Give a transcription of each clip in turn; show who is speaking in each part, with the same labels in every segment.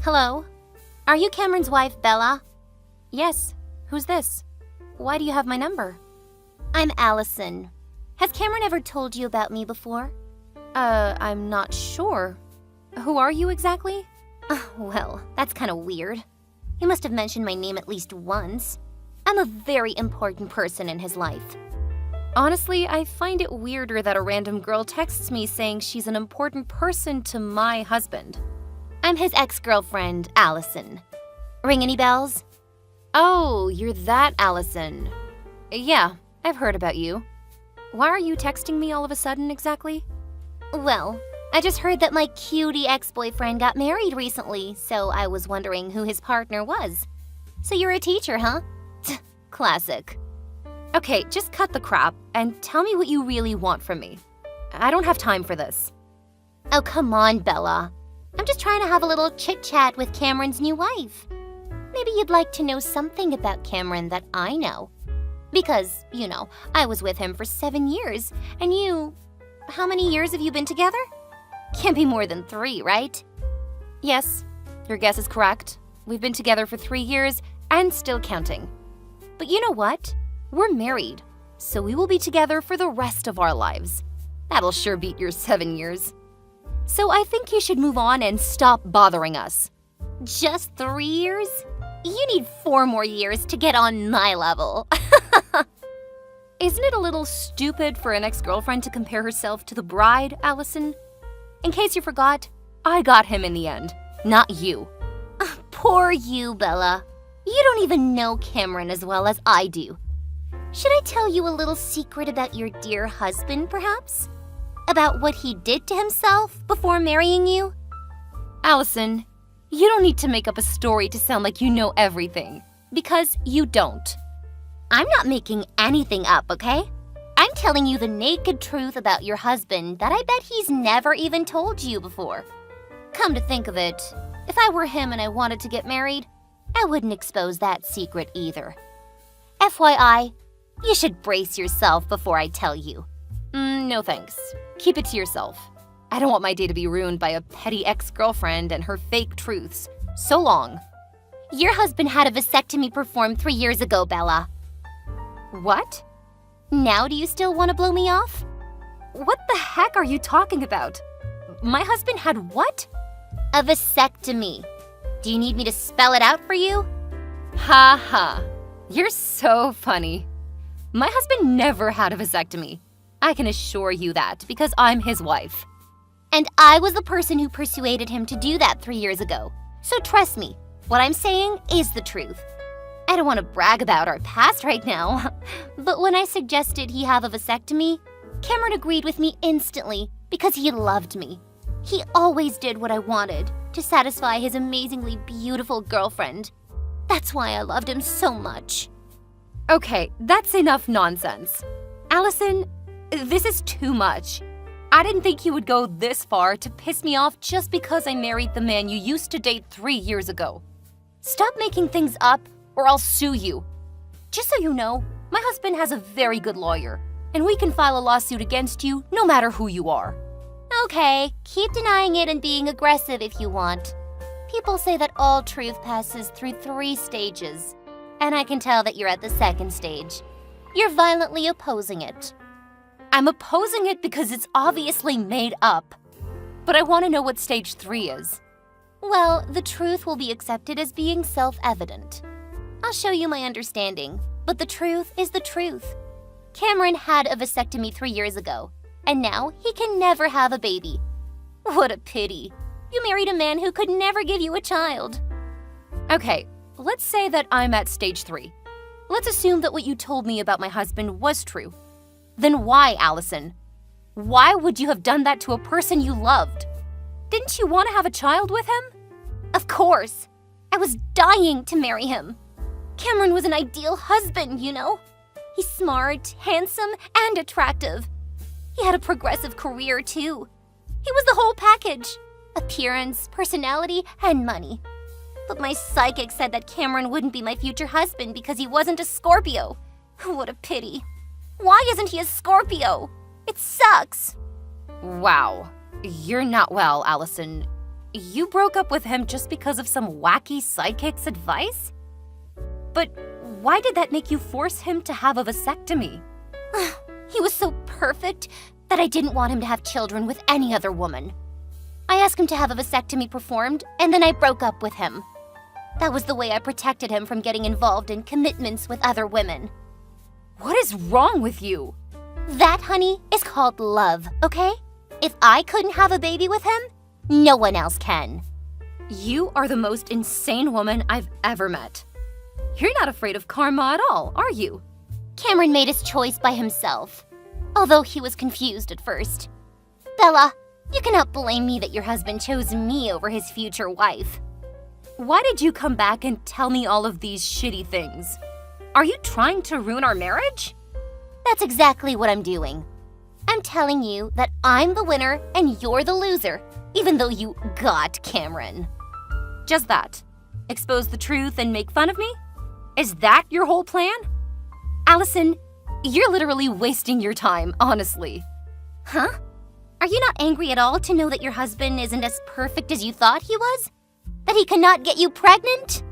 Speaker 1: Hello? Are you Cameron's wife, Bella? Yes. Who's this? Why do you have my number? I'm Allison. Has Cameron ever told you about me before? I'm not sure. Who are you exactly? Well, that's kind of weird. He must have mentioned my name at least once. I'm a very important person in his life. Honestly, I find it weirder that a random girl texts me saying she's an important person to my husband. I'm his ex-girlfriend, Allison. Ring any bells? Oh, you're that Allison. Yeah, I've heard about you. Why are you texting me all of a sudden exactly? Well, I just heard that my cutie ex-boyfriend got married recently, so I was wondering who his partner was. So you're a teacher, huh? Classic. Okay, just cut the crap and tell me what you really want from me. I don't have time for this. Oh, come on, Bella. I'm just trying to have a little chit-chat with Cameron's new wife. Maybe you'd like to know something about Cameron that I know. Because, I was with him for 7 years, and you... How many years have you been together? Can't be more than 3, right? Yes, your guess is correct. We've been together for 3 years and still counting. But you know what? We're married, so we will be together for the rest of our lives. That'll sure beat your 7 years. So I think you should move on and stop bothering us. Just 3 years? You need 4 more years to get on my level. Isn't it a little stupid for an ex-girlfriend to compare herself to the bride, Allison? In case you forgot, I got him in the end, not you. Poor you, Bella. You don't even know Cameron as well as I do. Should I tell you a little secret about your dear husband, perhaps? About what he did to himself before marrying you? Allison, you don't need to make up a story to sound like you know everything, because you don't. I'm not making anything up, okay? I'm telling you the naked truth about your husband that I bet he's never even told you before. Come to think of it, if I were him and I wanted to get married, I wouldn't expose that secret either. FYI, you should brace yourself before I tell you. No thanks. Keep it to yourself. I don't want my day to be ruined by a petty ex-girlfriend and her fake truths. So long. Your husband had a vasectomy performed 3 years ago, Bella. What? Now do you still want to blow me off? What the heck are you talking about? My husband had what? A vasectomy. Do you need me to spell it out for you? Ha ha. You're so funny. My husband never had a vasectomy. I can assure you that because I'm his wife. And I was the person who persuaded him to do that 3 years ago. So trust me, what I'm saying is the truth. I don't want to brag about our past right now, but when I suggested he have a vasectomy, Cameron agreed with me instantly because he loved me. He always did what I wanted to satisfy his amazingly beautiful girlfriend. That's why I loved him so much. Okay, that's enough nonsense. Allison, this is too much. I didn't think you would go this far to piss me off just because I married the man you used to date 3 years ago. Stop making things up or I'll sue you. Just so you know, my husband has a very good lawyer, and we can file a lawsuit against you no matter who you are. Okay, keep denying it and being aggressive if you want. People say that all truth passes through 3 stages, and I can tell that you're at the 2nd stage. You're violently opposing it. I'm opposing it because it's obviously made up. But I want to know what stage 3 is. Well, the truth will be accepted as being self-evident. I'll show you my understanding, but the truth is the truth. Cameron had a vasectomy 3 years ago, and now he can never have a baby. What a pity. You married a man who could never give you a child. Okay, let's say that I'm at stage 3. Let's assume that what you told me about my husband was true. Then why, Allison? Why would you have done that to a person you loved? Didn't you want to have a child with him? Of course. I was dying to marry him. Cameron was an ideal husband, He's smart, handsome, and attractive. He had a progressive career, too. He was the whole package. Appearance, personality, and money. But my psychic said that Cameron wouldn't be my future husband because he wasn't a Scorpio. What a pity. Why isn't he a Scorpio? It sucks. Wow. You're not well, Allison. You broke up with him just because of some wacky psychic's advice? But why did that make you force him to have a vasectomy? He was so perfect that I didn't want him to have children with any other woman. I asked him to have a vasectomy performed, and then I broke up with him. That was the way I protected him from getting involved in commitments with other women. What is wrong with you? That, honey, is called love, okay? If I couldn't have a baby with him, no one else can. You are the most insane woman I've ever met. You're not afraid of karma at all, are you? Cameron made his choice by himself, although he was confused at first. Bella, you cannot blame me that your husband chose me over his future wife. Why did you come back and tell me all of these shitty things? Are you trying to ruin our marriage? That's exactly what I'm doing. I'm telling you that I'm the winner and you're the loser, even though you got Cameron. Just that. Expose the truth and make fun of me? Is that your whole plan? Allison, you're literally wasting your time, honestly. Huh? Are you not angry at all to know that your husband isn't as perfect as you thought he was? That he cannot get you pregnant?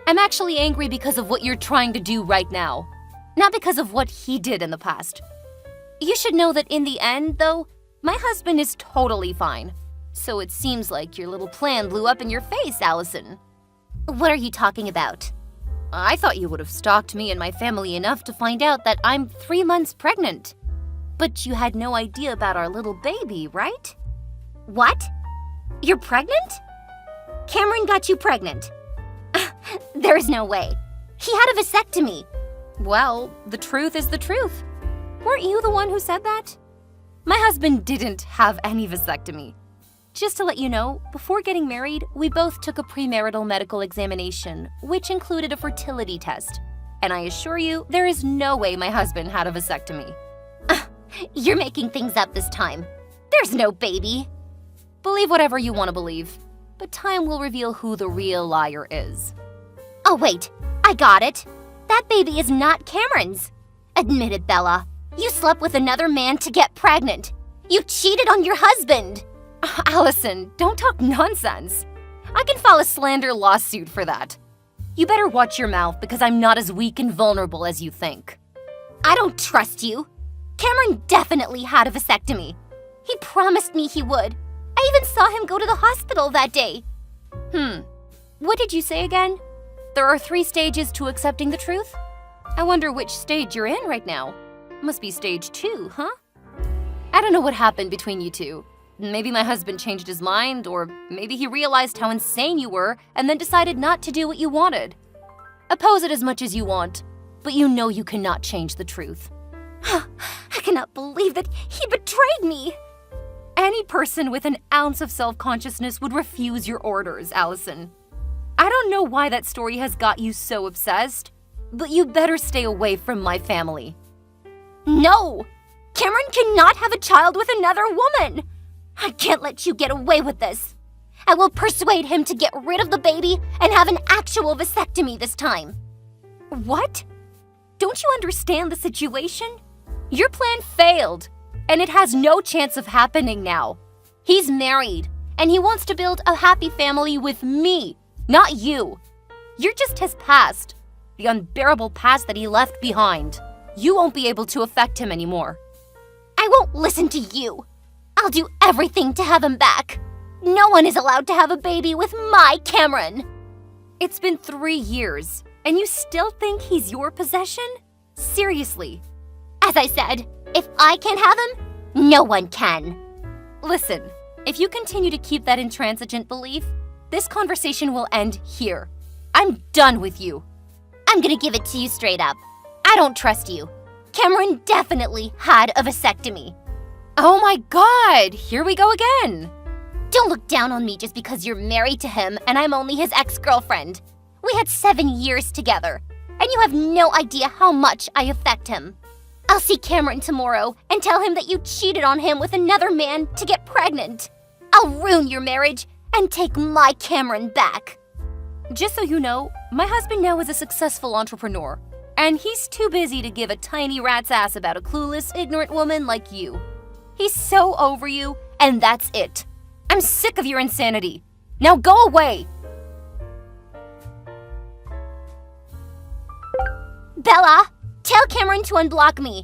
Speaker 1: I'm actually angry because of what you're trying to do right now, not because of what he did in the past. You should know that in the end, though, my husband is totally fine. So it seems like your little plan blew up in your face, Allison. What are you talking about? I thought you would have stalked me and my family enough to find out that I'm 3 months pregnant. But you had no idea about our little baby, right? What? You're pregnant? Cameron got you pregnant. There's no way. He had a vasectomy. Well, the truth is the truth. Weren't you the one who said that? My husband didn't have any vasectomy. Just to let you know, before getting married, we both took a premarital medical examination, which included a fertility test. And I assure you, there is no way my husband had a vasectomy. You're making things up this time. There's no baby. Believe whatever you want to believe, but time will reveal who the real liar is. Oh wait, I got it. That baby is not Cameron's. Admit it, Bella. You slept with another man to get pregnant. You cheated on your husband. Allison, don't talk nonsense. I can file a slander lawsuit for that. You better watch your mouth because I'm not as weak and vulnerable as you think. I don't trust you. Cameron definitely had a vasectomy. He promised me he would. I even saw him go to the hospital that day. What did you say again? There are 3 stages to accepting the truth? I wonder which stage you're in right now. Must be stage 2, huh? I don't know what happened between you two. Maybe my husband changed his mind, or maybe he realized how insane you were and then decided not to do what you wanted. Oppose it as much as you want, but you know you cannot change the truth. I cannot believe that he betrayed me. Any person with an ounce of self-consciousness would refuse your orders, Allison. I don't know why that story has got you so obsessed, but you better stay away from my family. No! Cameron cannot have a child with another woman! I can't let you get away with this. I will persuade him to get rid of the baby and have an actual vasectomy this time. What? Don't you understand the situation? Your plan failed, and it has no chance of happening now. He's married, and he wants to build a happy family with me, not you. You're just his past, the unbearable past that he left behind. You won't be able to affect him anymore. I won't listen to you. I'll do everything to have him back. No one is allowed to have a baby with my Cameron. It's been 3 years, and you still think he's your possession? Seriously. As I said, if I can't have him, no one can. Listen, if you continue to keep that intransigent belief, this conversation will end here. I'm done with you. I'm gonna give it to you straight up. I don't trust you. Cameron definitely had a vasectomy. Oh my God, here we go again. Don't look down on me just because you're married to him and I'm only his ex-girlfriend. We had 7 years together, and you have no idea how much I affect him. I'll see Cameron tomorrow and tell him that you cheated on him with another man to get pregnant. I'll ruin your marriage and take my Cameron back. Just so you know, my husband now is a successful entrepreneur, and he's too busy to give a tiny rat's ass about a clueless, ignorant woman like you. He's so over you, and that's it. I'm sick of your insanity. Now go away! Bella, tell Cameron to unblock me.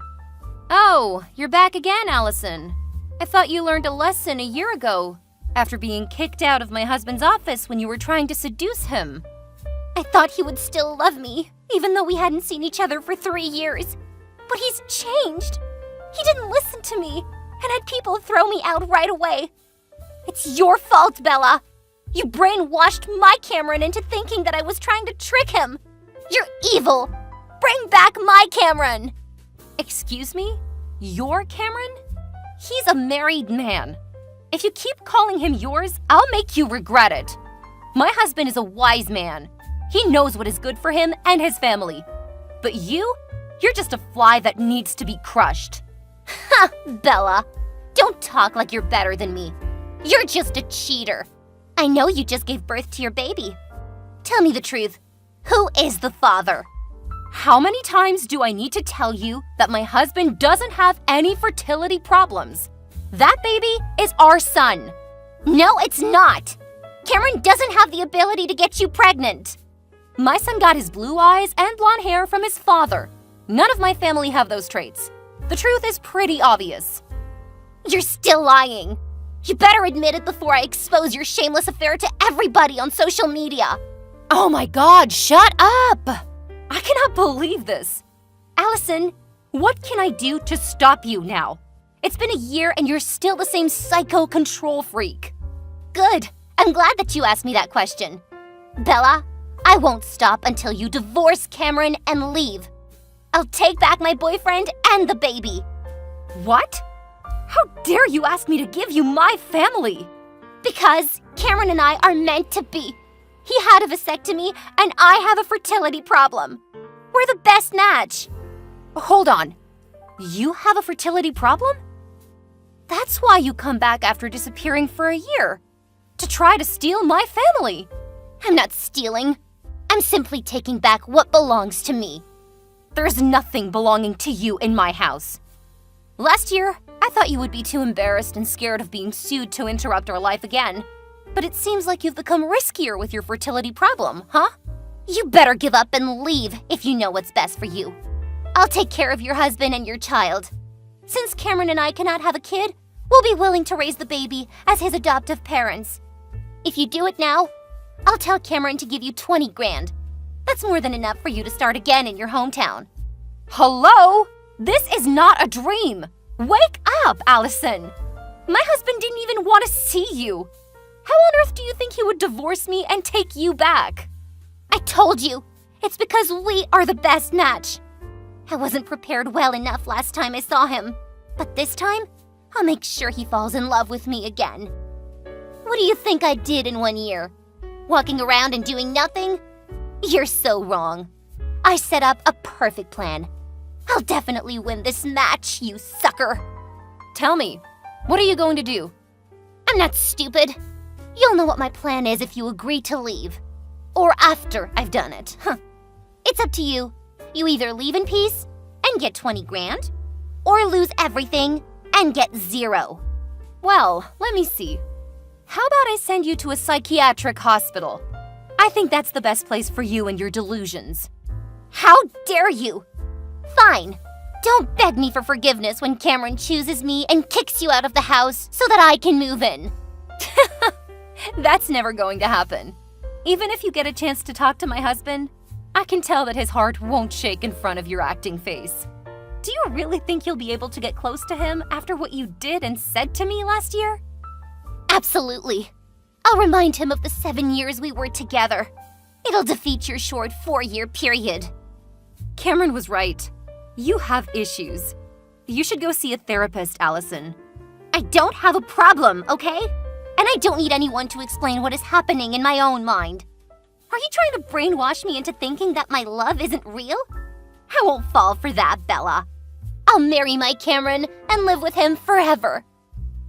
Speaker 1: Oh, you're back again, Allison. I thought you learned a lesson a year ago, after being kicked out of my husband's office when you were trying to seduce him. I thought he would still love me, even though we hadn't seen each other for 3 years. But he's changed. He didn't listen to me, and had people throw me out right away. It's your fault, Bella. You brainwashed my Cameron into thinking that I was trying to trick him. You're evil. Bring back my Cameron. Excuse me? Your Cameron? He's a married man. If you keep calling him yours, I'll make you regret it. My husband is a wise man. He knows what is good for him and his family. But you're just a fly that needs to be crushed. Ha, Bella. Don't talk like you're better than me. You're just a cheater. I know you just gave birth to your baby. Tell me the truth. Who is the father? How many times do I need to tell you that my husband doesn't have any fertility problems? That baby is our son. No, it's not. Cameron doesn't have the ability to get you pregnant. My son got his blue eyes and blonde hair from his father. None of my family have those traits. The truth is pretty obvious. You're still lying. You better admit it before I expose your shameless affair to everybody on social media. Oh my God, shut up! I cannot believe this. Allison, what can I do to stop you now? It's been a year and you're still the same psycho control freak. Good. I'm glad that you asked me that question. Bella, I won't stop until you divorce Cameron and leave. I'll take back my boyfriend and the baby. What? How dare you ask me to give you my family? Because Cameron and I are meant to be. He had a vasectomy and I have a fertility problem. We're the best match. Hold on. You have a fertility problem? That's why you come back after disappearing for a year. To try to steal my family. I'm not stealing. I'm simply taking back what belongs to me. There's nothing belonging to you in my house. Last year, I thought you would be too embarrassed and scared of being sued to interrupt our life again. But it seems like you've become riskier with your fertility problem, huh? You better give up and leave if you know what's best for you. I'll take care of your husband and your child. Since Cameron and I cannot have a kid, we'll be willing to raise the baby as his adoptive parents. If you do it now, I'll tell Cameron to give you 20 grand. That's more than enough for you to start again in your hometown. Hello? This is not a dream. Wake up, Allison. My husband didn't even want to see you. How on earth do you think he would divorce me and take you back? I told you, it's because we are the best match. I wasn't prepared well enough last time I saw him. But this time, I'll make sure he falls in love with me again. What do you think I did in 1 year? Walking around and doing nothing? You're so wrong. I set up a perfect plan. I'll definitely win this match, you sucker. Tell me, what are you going to do? I'm not stupid. You'll know what my plan is if you agree to leave. Or after I've done it. It's up to you. You either leave in peace and get 20 grand, or lose everything and get 0. Well, let me see. How about I send you to a psychiatric hospital? I think that's the best place for you and your delusions. How dare you? Fine. Don't beg me for forgiveness when Cameron chooses me and kicks you out of the house so that I can move in. That's never going to happen. Even if you get a chance to talk to my husband, I can tell that his heart won't shake in front of your acting face. Do you really think you'll be able to get close to him after what you did and said to me last year? Absolutely. I'll remind him of the 7 years we were together. It'll defeat your short 4-year period. Cameron was right. You have issues. You should go see a therapist, Allison. I don't have a problem, okay? And I don't need anyone to explain what is happening in my own mind. Are you trying to brainwash me into thinking that my love isn't real? I won't fall for that, Bella. I'll marry my Cameron and live with him forever.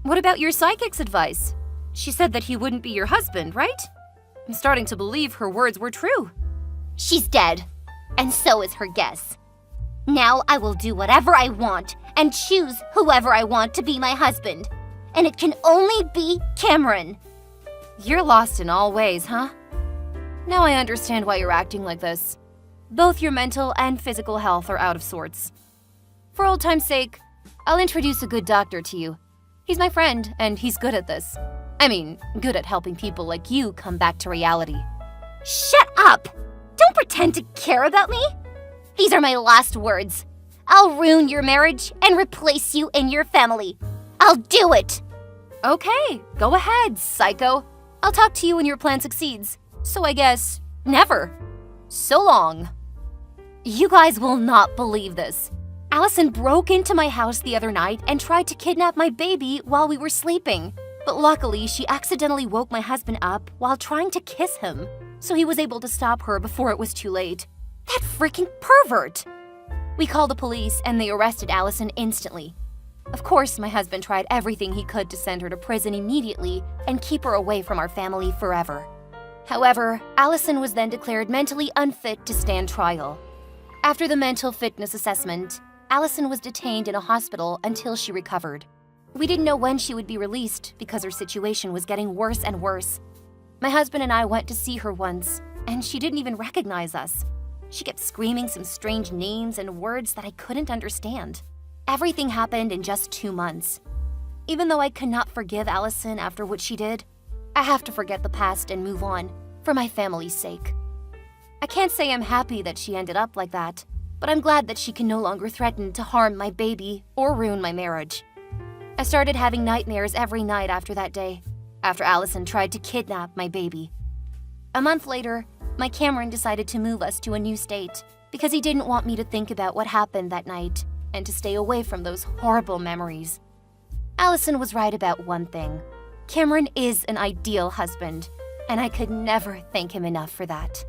Speaker 1: What about your psychic's advice? She said that he wouldn't be your husband, right? I'm starting to believe her words were true. She's dead, and so is her guess. Now I will do whatever I want and choose whoever I want to be my husband. and it can only be Cameron.
Speaker 2: You're lost in all ways, huh? Now I understand why you're acting like this. Both your mental and physical health are out of sorts. For old time's sake, I'll introduce a good doctor to you. He's my friend, and he's good at this. I mean, good at helping people like you come back to reality.
Speaker 1: Shut up! Don't pretend to care about me! These are my last words. I'll ruin your marriage and replace you in your family. I'll do it!
Speaker 2: Okay, go ahead, psycho. I'll talk to you when your plan succeeds. So I guess, never. So long.
Speaker 1: You guys will not believe this. Allison broke into my house the other night and tried to kidnap my baby while we were sleeping. But luckily, she accidentally woke my husband up while trying to kiss him, so he was able to stop her before it was too late. That freaking pervert! We called the police and they arrested Allison instantly. Of course, my husband tried everything he could to send her to prison immediately and keep her away from our family forever. However, Allison was then declared mentally unfit to stand trial. After the mental fitness assessment, Allison was detained in a hospital until she recovered. We didn't know when she would be released because her situation was getting worse and worse. My husband and I went to see her once, and she didn't even recognize us. She kept screaming some strange names and words that I couldn't understand. Everything happened in just 2 months. Even though I cannot forgive Allison after what she did, I have to forget the past and move on, for my family's sake. I can't say I'm happy that she ended up like that, but I'm glad that she can no longer threaten to harm my baby or ruin my marriage. I started having nightmares every night after that day, after Allison tried to kidnap my baby. A month later, my Cameron decided to move us to a new state because he didn't want me to think about what happened that night and to stay away from those horrible memories. Allison was right about one thing. Cameron is an ideal husband, and I could never thank him enough for that.